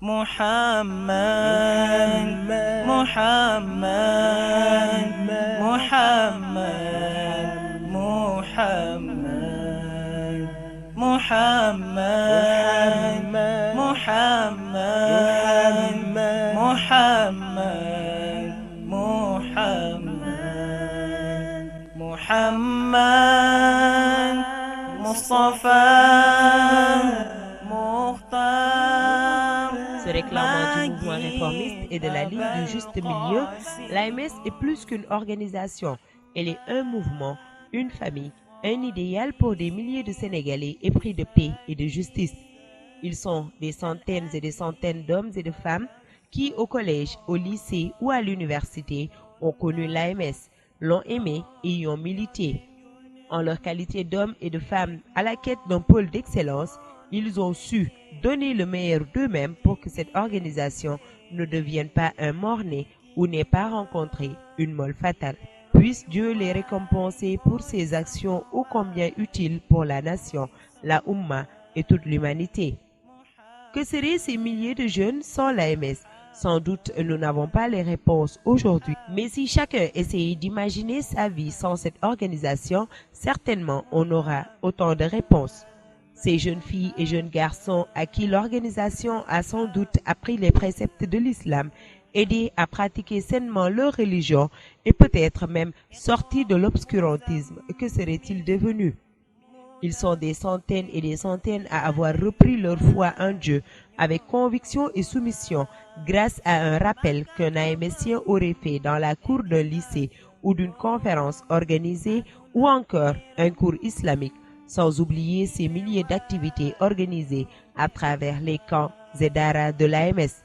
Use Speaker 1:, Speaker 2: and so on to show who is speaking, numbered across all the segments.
Speaker 1: محمد محمد محمد محمد محمد محمد محمد محمد محمد مصطفى مختار.
Speaker 2: Se réclamant du mouvement réformiste et de la ligne du juste milieu, l'AMS est plus qu'une organisation. Elle est un mouvement, une famille, un idéal pour des milliers de Sénégalais épris de paix et de justice. Ils sont des centaines et des centaines d'hommes et de femmes qui, au collège, au lycée ou à l'université, ont connu l'AMS, l'ont aimé et y ont milité. En leur qualité d'hommes et de femmes à la quête d'un pôle d'excellence, ils ont su donner le meilleur d'eux-mêmes pour que cette organisation ne devienne pas un mort-né ou n'ait pas rencontré une mort fatale. Puisse Dieu les récompenser pour ces actions ô combien utiles pour la nation, la Oumma et toute l'humanité. Que seraient ces milliers de jeunes sans l'AMS? Sans doute, nous n'avons pas les réponses aujourd'hui. Mais si chacun essayait d'imaginer sa vie sans cette organisation, certainement on aura autant de réponses. Ces jeunes filles et jeunes garçons à qui l'organisation a sans doute appris les préceptes de l'islam, aidé à pratiquer sainement leur religion et peut-être même sortis de l'obscurantisme, que seraient-ils devenus? Ils sont des centaines et des centaines à avoir repris leur foi en Dieu avec conviction et soumission grâce à un rappel qu'un AMSien aurait fait dans la cour d'un lycée ou d'une conférence organisée ou encore un cours islamique, sans oublier ces milliers d'activités organisées à travers les camps et daras de l'AMS.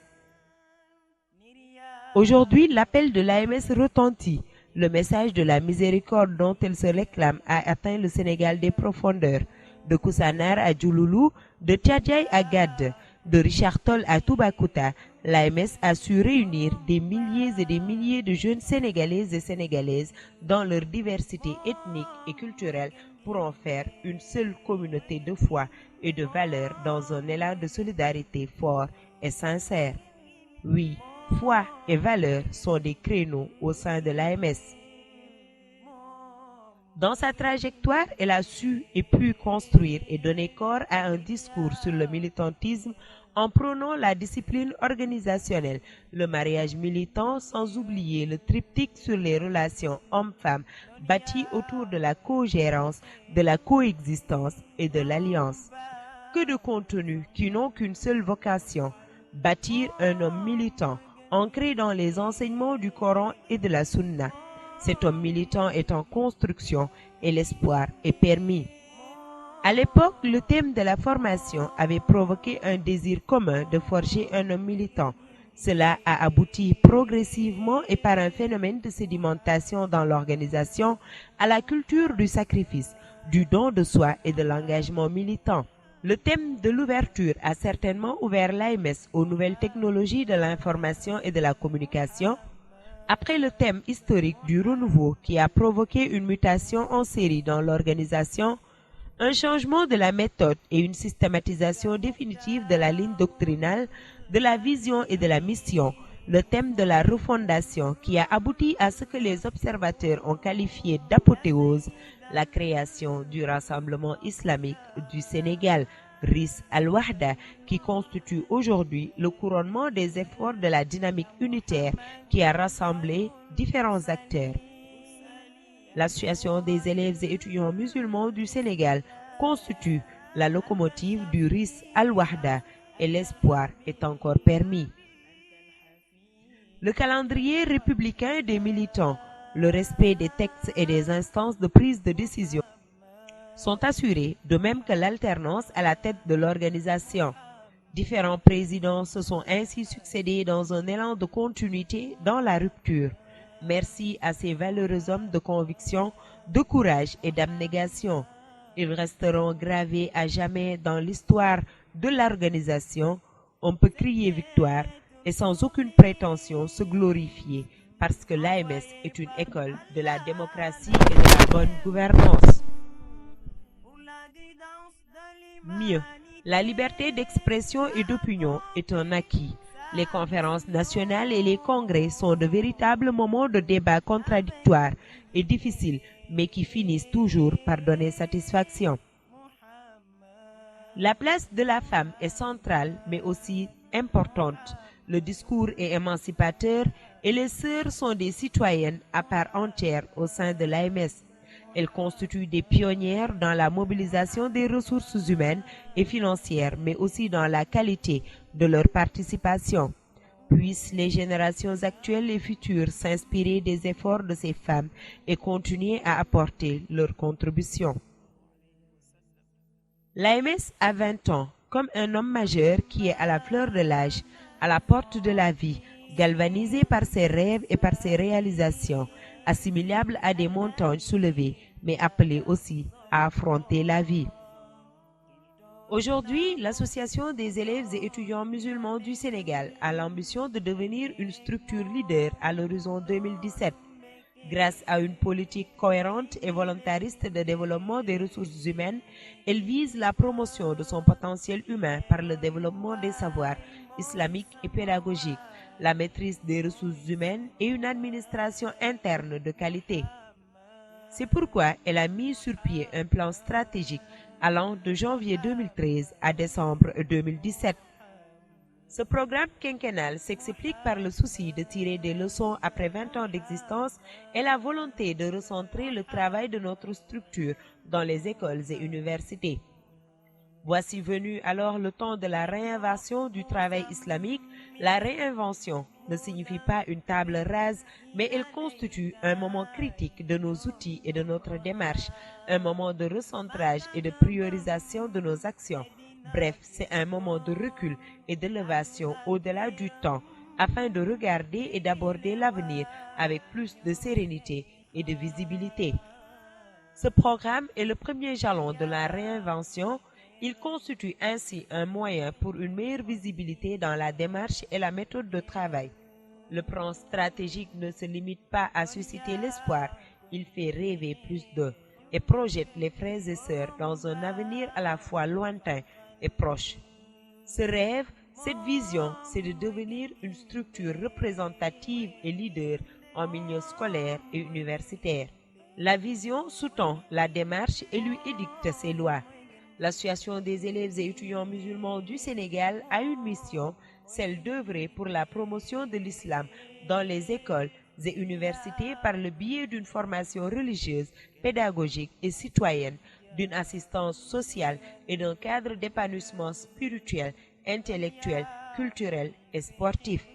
Speaker 2: Aujourd'hui, l'appel de l'AMS retentit. Le message de la miséricorde dont elle se réclame a atteint le Sénégal des profondeurs. De Koussanar à Djouloulou, de Tchadjaï à Gad, de Richard Toll à Toubakouta, l'AMS a su réunir des milliers et des milliers de jeunes Sénégalais et Sénégalaises dans leur diversité ethnique et culturelle pour en faire une seule communauté de foi et de valeurs dans un élan de solidarité fort et sincère. Oui, foi et valeurs sont des créneaux au sein de l'AMS. Dans sa trajectoire, elle a su et pu construire et donner corps à un discours sur le militantisme en prônant la discipline organisationnelle, le mariage militant, sans oublier le triptyque sur les relations hommes-femmes bâti autour de la co-gérance, de la coexistence et de l'alliance. Que de contenus qui n'ont qu'une seule vocation, bâtir un homme militant, ancré dans les enseignements du Coran et de la Sunna. Cet homme militant est en construction et l'espoir est permis. À l'époque, le thème de la formation avait provoqué un désir commun de forger un homme militant. Cela a abouti progressivement et par un phénomène de sédimentation dans l'organisation à la culture du sacrifice, du don de soi et de l'engagement militant. Le thème de l'ouverture a certainement ouvert l'AMS aux nouvelles technologies de l'information et de la communication. Après le thème historique du renouveau qui a provoqué une mutation en série dans l'organisation, un changement de la méthode et une systématisation définitive de la ligne doctrinale, de la vision et de la mission, le thème de la refondation qui a abouti à ce que les observateurs ont qualifié d'apothéose, la création du Rassemblement islamique du Sénégal, RIS Al-Wahda, qui constitue aujourd'hui le couronnement des efforts de la dynamique unitaire qui a rassemblé différents acteurs. L'Association des élèves et étudiants musulmans du Sénégal constitue la locomotive du RIS Al-Wahda et l'espoir est encore permis. Le calendrier républicain des militants, le respect des textes et des instances de prise de décision sont assurés, de même que l'alternance à la tête de l'organisation. Différents présidents se sont ainsi succédés dans un élan de continuité dans la rupture. Merci à ces valeureux hommes de conviction, de courage et d'abnégation. Ils resteront gravés à jamais dans l'histoire de l'organisation. On peut crier victoire et sans aucune prétention se glorifier parce que l'AMS est une école de la démocratie et de la bonne gouvernance. Mieux, La liberté d'expression et d'opinion est un acquis. Les conférences nationales et les congrès sont de véritables moments de débat contradictoires et difficiles, mais qui finissent toujours par donner satisfaction. La place de la femme est centrale, mais aussi importante. Le discours est émancipateur et les sœurs sont des citoyennes à part entière au sein de l'AMS. Elles constituent des pionnières dans la mobilisation des ressources humaines et financières, mais aussi dans la qualité de leur participation. Puissent les générations actuelles et futures s'inspirer des efforts de ces femmes et continuer à apporter leur contribution. L'AMS a 20 ans, comme un homme majeur qui est à la fleur de l'âge, à la porte de la vie, galvanisé par ses rêves et par ses réalisations, assimilable à des montagnes soulevées, mais appelé aussi à affronter la vie. Aujourd'hui, l'Association des élèves et étudiants musulmans du Sénégal a l'ambition de devenir une structure leader à l'horizon 2017. Grâce à une politique cohérente et volontariste de développement des ressources humaines, elle vise la promotion de son potentiel humain par le développement des savoirs islamiques et pédagogiques, la maîtrise des ressources humaines et une administration interne de qualité. C'est pourquoi elle a mis sur pied un plan stratégique allant de janvier 2013 à décembre 2017. Ce programme quinquennal s'explique par le souci de tirer des leçons après 20 ans d'existence et la volonté de recentrer le travail de notre structure dans les écoles et universités. Voici venu alors le temps de la réinvention du travail islamique. La réinvention ne signifie pas une table rase, mais elle constitue un moment critique de nos outils et de notre démarche, un moment de recentrage et de priorisation de nos actions. Bref, c'est un moment de recul et d'élévation au-delà du temps, afin de regarder et d'aborder l'avenir avec plus de sérénité et de visibilité. Ce programme est le premier jalon de la réinvention. Il constitue ainsi un moyen pour une meilleure visibilité dans la démarche et la méthode de travail. Le plan stratégique ne se limite pas à susciter l'espoir, il fait rêver plus d'eux et projette les frères et sœurs dans un avenir à la fois lointain et proche. Ce rêve, cette vision, c'est de devenir une structure représentative et leader en milieu scolaire et universitaire. La vision sous-tend la démarche et lui édicte ses lois. L'Association des élèves et étudiants musulmans du Sénégal a une mission, celle d'œuvrer pour la promotion de l'islam dans les écoles et universités par le biais d'une formation religieuse, pédagogique et citoyenne, d'une assistance sociale et d'un cadre d'épanouissement spirituel, intellectuel, culturel et sportif.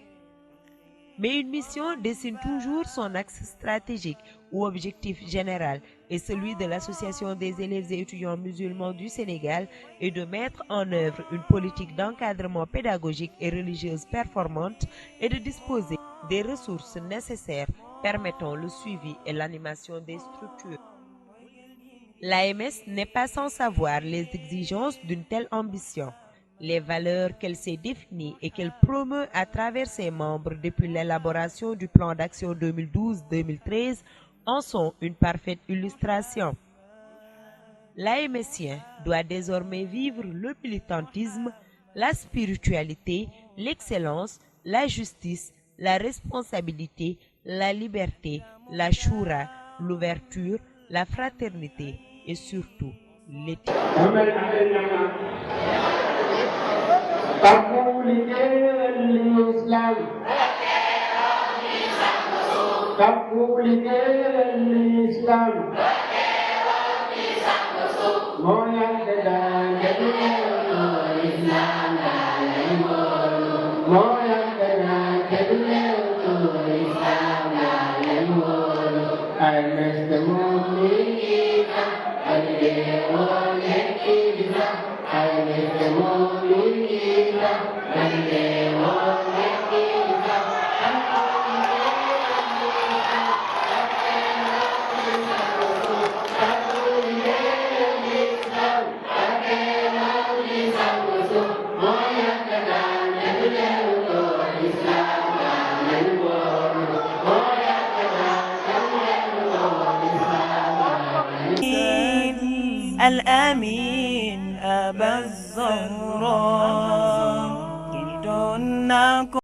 Speaker 2: Mais une mission dessine toujours son axe stratégique ou objectif général, et celui de l'Association des élèves et étudiants musulmans du Sénégal est de mettre en œuvre une politique d'encadrement pédagogique et religieuse performante et de disposer des ressources nécessaires permettant le suivi et l'animation des structures. L'AMS n'est pas sans savoir les exigences d'une telle ambition. Les valeurs qu'elle s'est définies et qu'elle promeut à travers ses membres depuis l'élaboration du plan d'action 2012-2013 en sont une parfaite illustration. L'AMSien doit désormais vivre le militantisme, la spiritualité, l'excellence, la justice, la responsabilité, la liberté, la choura, l'ouverture, la fraternité et surtout l'éthique.
Speaker 1: الأمين أبا الزهراء Zahra. Doon na ko